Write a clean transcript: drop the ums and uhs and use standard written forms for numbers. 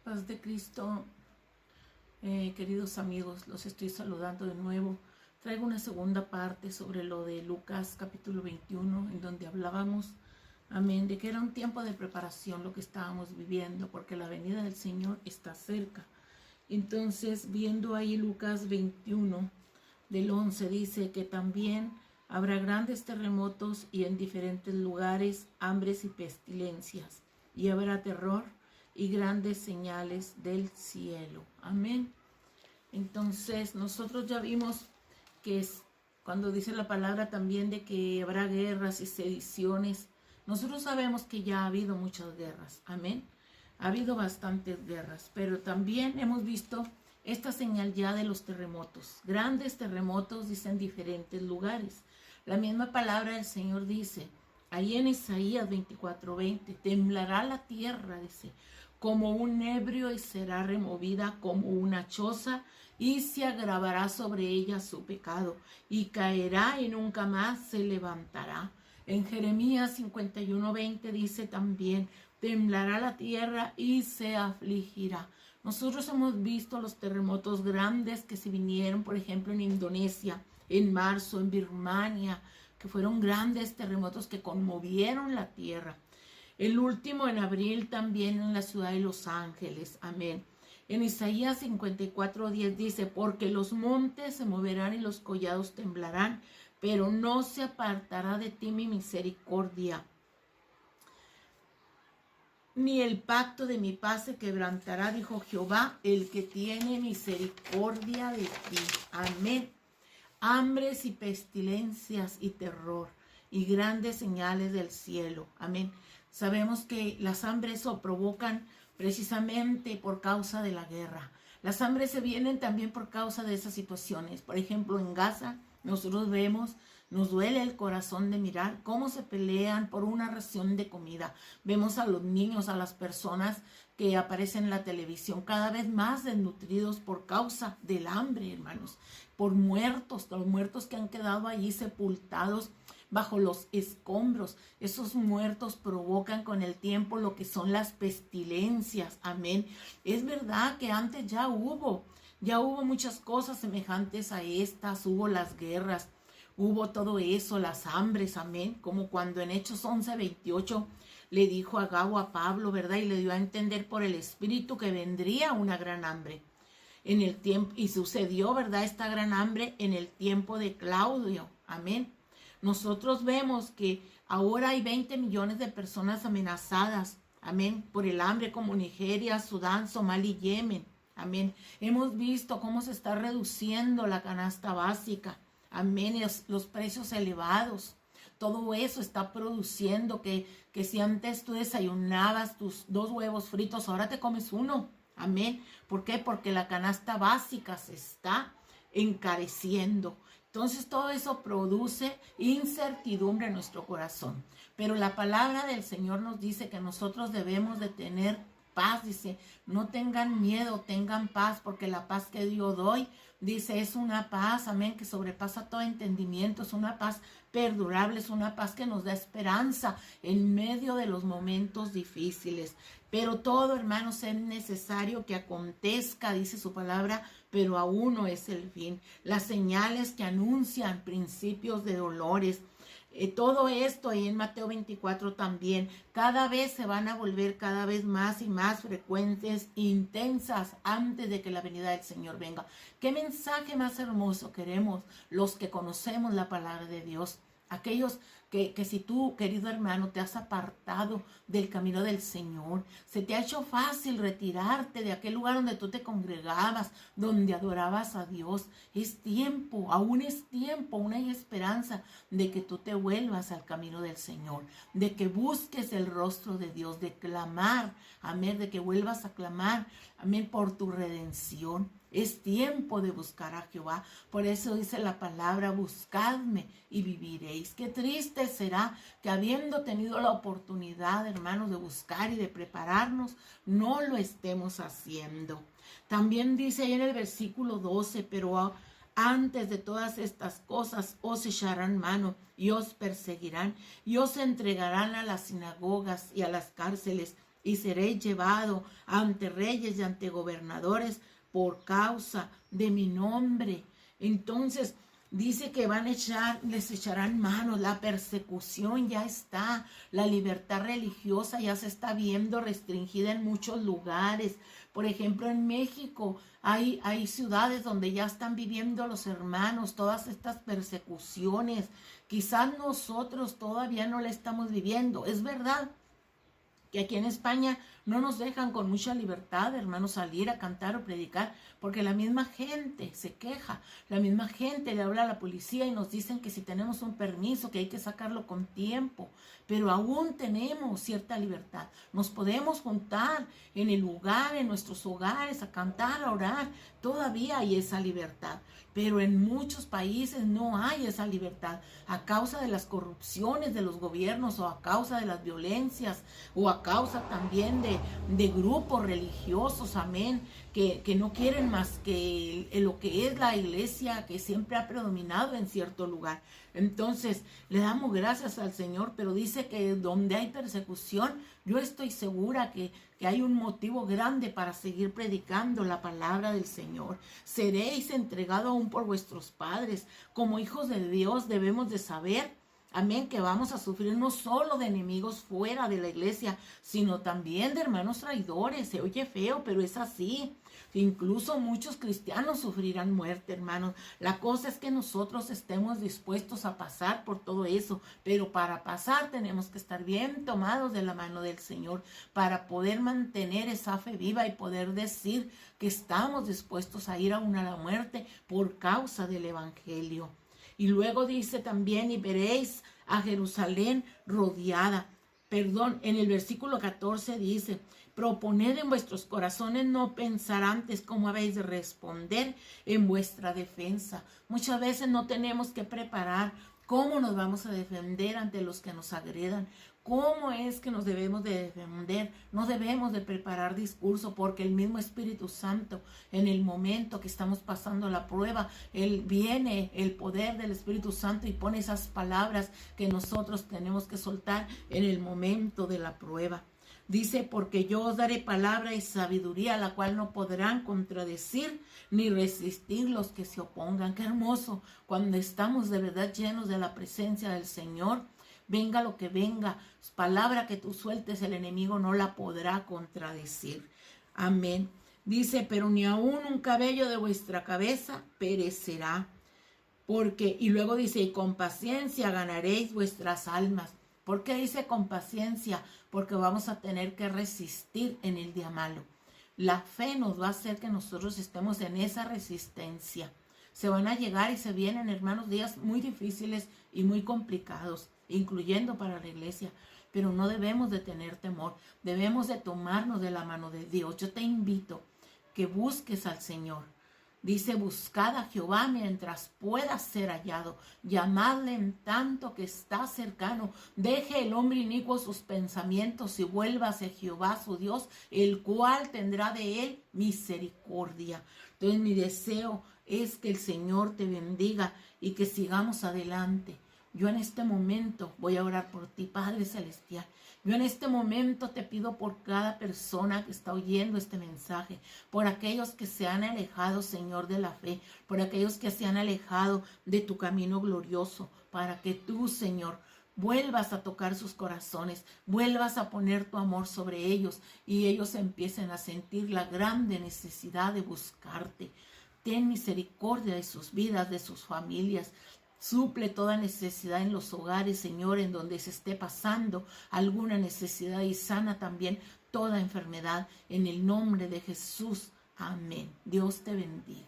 Paz de Cristo, queridos amigos, los estoy saludando de nuevo. Traigo una segunda parte sobre lo de Lucas capítulo 21, en donde hablábamos, amén, de que era un tiempo de preparación lo que estábamos viviendo, porque la venida del Señor está cerca. Entonces, viendo ahí Lucas 21, del 11, dice que también habrá grandes terremotos y en diferentes lugares hambres y pestilencias, y habrá terror y grandes señales del cielo. Amén. Entonces nosotros ya vimos que es cuando dice la palabra también de que habrá guerras y sediciones. Nosotros sabemos que ya ha habido muchas guerras. Amén. Ha habido bastantes guerras, pero también hemos visto esta señal ya de los terremotos. Grandes terremotos, dicen, en diferentes lugares. La misma palabra del Señor dice, ahí en Isaías 24:20, temblará la tierra, dice, como un ebrio y será removida como una choza y se agravará sobre ella su pecado y caerá y nunca más se levantará. En Jeremías 51:20 dice también, temblará la tierra y se afligirá. Nosotros hemos visto los terremotos grandes que se vinieron, por ejemplo, en Indonesia, en marzo, en Birmania, que fueron grandes terremotos que conmovieron la tierra. El último en abril también en la ciudad de Los Ángeles. Amén. En Isaías 54:10 dice, porque los montes se moverán y los collados temblarán, pero no se apartará de ti mi misericordia, ni el pacto de mi paz se quebrantará, dijo Jehová, el que tiene misericordia de ti. Amén. Hambres y pestilencias y terror y grandes señales del cielo. Amén. Sabemos que las hambres se provocan precisamente por causa de la guerra. Las hambres se vienen también por causa de esas situaciones. Por ejemplo, en Gaza nosotros vemos, nos duele el corazón de mirar cómo se pelean por una ración de comida. Vemos a los niños, a las personas que aparecen en la televisión cada vez más desnutridos por causa del hambre, hermanos. Por muertos, los muertos que han quedado allí sepultados bajo los escombros. Esos muertos provocan con el tiempo lo que son las pestilencias. Amén. Es verdad que antes ya hubo muchas cosas semejantes a estas, hubo las guerras, hubo todo eso, las hambres, amén, como cuando en Hechos 11:28 le dijo a Agabo a Pablo, ¿verdad? Y le dio a entender por el Espíritu que vendría una gran hambre en el tiempo, y sucedió, ¿verdad? Esta gran hambre en el tiempo de Claudio, amén. Nosotros vemos que ahora hay 20 millones de personas amenazadas, amén, por el hambre, como Nigeria, Sudán, Somalia y Yemen, amén. Hemos visto cómo se está reduciendo la canasta básica, amén, los precios elevados. Todo eso está produciendo que si antes tú desayunabas tus 2 huevos fritos, ahora te comes uno. Amén. ¿Por qué? Porque la canasta básica se está encareciendo. Entonces todo eso produce incertidumbre en nuestro corazón. Pero la palabra del Señor nos dice que nosotros debemos de tener paz. Dice, no tengan miedo, tengan paz, porque la paz que yo doy, dice, es una paz, amén, que sobrepasa todo entendimiento, es una paz perdurable, es una paz que nos da esperanza en medio de los momentos difíciles. Pero todo, hermanos, es necesario que acontezca, dice su palabra, pero aún no es el fin. Las señales que anuncian principios de dolores, todo esto ahí en Mateo 24 también, cada vez se van a volver cada vez más y más frecuentes, intensas, antes de que la venida del Señor venga. ¿Qué mensaje más hermoso queremos los que conocemos la palabra de Dios? Aquellos que si tú, querido hermano, te has apartado del camino del Señor, se te ha hecho fácil retirarte de aquel lugar donde tú te congregabas, donde adorabas a Dios, es tiempo, aún es tiempo, aún hay esperanza de que tú te vuelvas al camino del Señor, de que busques el rostro de Dios, de clamar, amén, de que vuelvas a clamar, amén, por tu redención. Es tiempo de buscar a Jehová. Por eso dice la palabra, buscadme y viviréis. Qué triste será que habiendo tenido la oportunidad, hermanos, de buscar y de prepararnos, no lo estemos haciendo. También dice ahí en el versículo 12, pero antes de todas estas cosas os echarán mano y os perseguirán y os entregarán a las sinagogas y a las cárceles y seréis llevado ante reyes y ante gobernadores por causa de mi nombre. Entonces, dice que les echarán manos, la persecución ya está, la libertad religiosa ya se está viendo restringida en muchos lugares. Por ejemplo, en México hay ciudades donde ya están viviendo los hermanos todas estas persecuciones. Quizás nosotros todavía no la estamos viviendo, es verdad que aquí en España no nos dejan con mucha libertad, hermanos, salir a cantar o predicar, porque la misma gente se queja, la misma gente le habla a la policía y nos dicen que si tenemos un permiso, que hay que sacarlo con tiempo, pero aún tenemos cierta libertad. Nos podemos juntar en el lugar, en nuestros hogares, a cantar, a orar, todavía hay esa libertad. Pero en muchos países no hay esa libertad a causa de las corrupciones de los gobiernos o a causa de las violencias o a causa también de grupos religiosos, amén, que no quieren más que lo que es la iglesia que siempre ha predominado en cierto lugar. Entonces, le damos gracias al Señor, pero dice que donde hay persecución, yo estoy segura que hay un motivo grande para seguir predicando la palabra del Señor. Seréis entregados aún por vuestros padres. Como hijos de Dios debemos de saber, amén, que vamos a sufrir no solo de enemigos fuera de la iglesia, sino también de hermanos traidores. Se oye feo, pero es así. Incluso muchos cristianos sufrirán muerte, hermanos. La cosa es que nosotros estemos dispuestos a pasar por todo eso, pero para pasar tenemos que estar bien tomados de la mano del Señor para poder mantener esa fe viva y poder decir que estamos dispuestos a ir aún a la muerte por causa del Evangelio. Y luego dice también, y veréis a Jerusalén rodeada. En el versículo 14 dice, proponed en vuestros corazones no pensar antes cómo habéis de responder en vuestra defensa. Muchas veces no tenemos que preparar cómo nos vamos a defender ante los que nos agredan. ¿Cómo es que nos debemos de defender? No debemos de preparar discurso porque el mismo Espíritu Santo, en el momento que estamos pasando la prueba, viene el poder del Espíritu Santo y pone esas palabras que nosotros tenemos que soltar en el momento de la prueba. Dice, porque yo os daré palabra y sabiduría, la cual no podrán contradecir ni resistir los que se opongan. Qué hermoso cuando estamos de verdad llenos de la presencia del Señor. Venga lo que venga, palabra que tú sueltes, el enemigo no la podrá contradecir. Amén. Dice, pero ni aún un cabello de vuestra cabeza perecerá. Y luego dice, y con paciencia ganaréis vuestras almas. ¿Por qué dice con paciencia? Porque vamos a tener que resistir en el día malo. La fe nos va a hacer que nosotros estemos en esa resistencia. Se van a llegar y se vienen, hermanos, días muy difíciles y muy complicados, incluyendo para la iglesia. Pero no debemos de tener temor. Debemos de tomarnos de la mano de Dios. Yo te invito que busques al Señor. Dice, buscad a Jehová mientras pueda ser hallado. Llamadle en tanto que está cercano. Deje el hombre inicuo sus pensamientos y vuélvase Jehová su Dios, el cual tendrá de él misericordia. Entonces mi deseo es que el Señor te bendiga y que sigamos adelante. Yo en este momento voy a orar por ti, Padre Celestial. Yo en este momento te pido por cada persona que está oyendo este mensaje, por aquellos que se han alejado, Señor, de la fe, por aquellos que se han alejado de tu camino glorioso, para que tú, Señor, vuelvas a tocar sus corazones, vuelvas a poner tu amor sobre ellos y ellos empiecen a sentir la grande necesidad de buscarte. Ten misericordia de sus vidas, de sus familias. Suple toda necesidad en los hogares, Señor, en donde se esté pasando alguna necesidad y sana también toda enfermedad. En el nombre de Jesús. Amén. Dios te bendiga.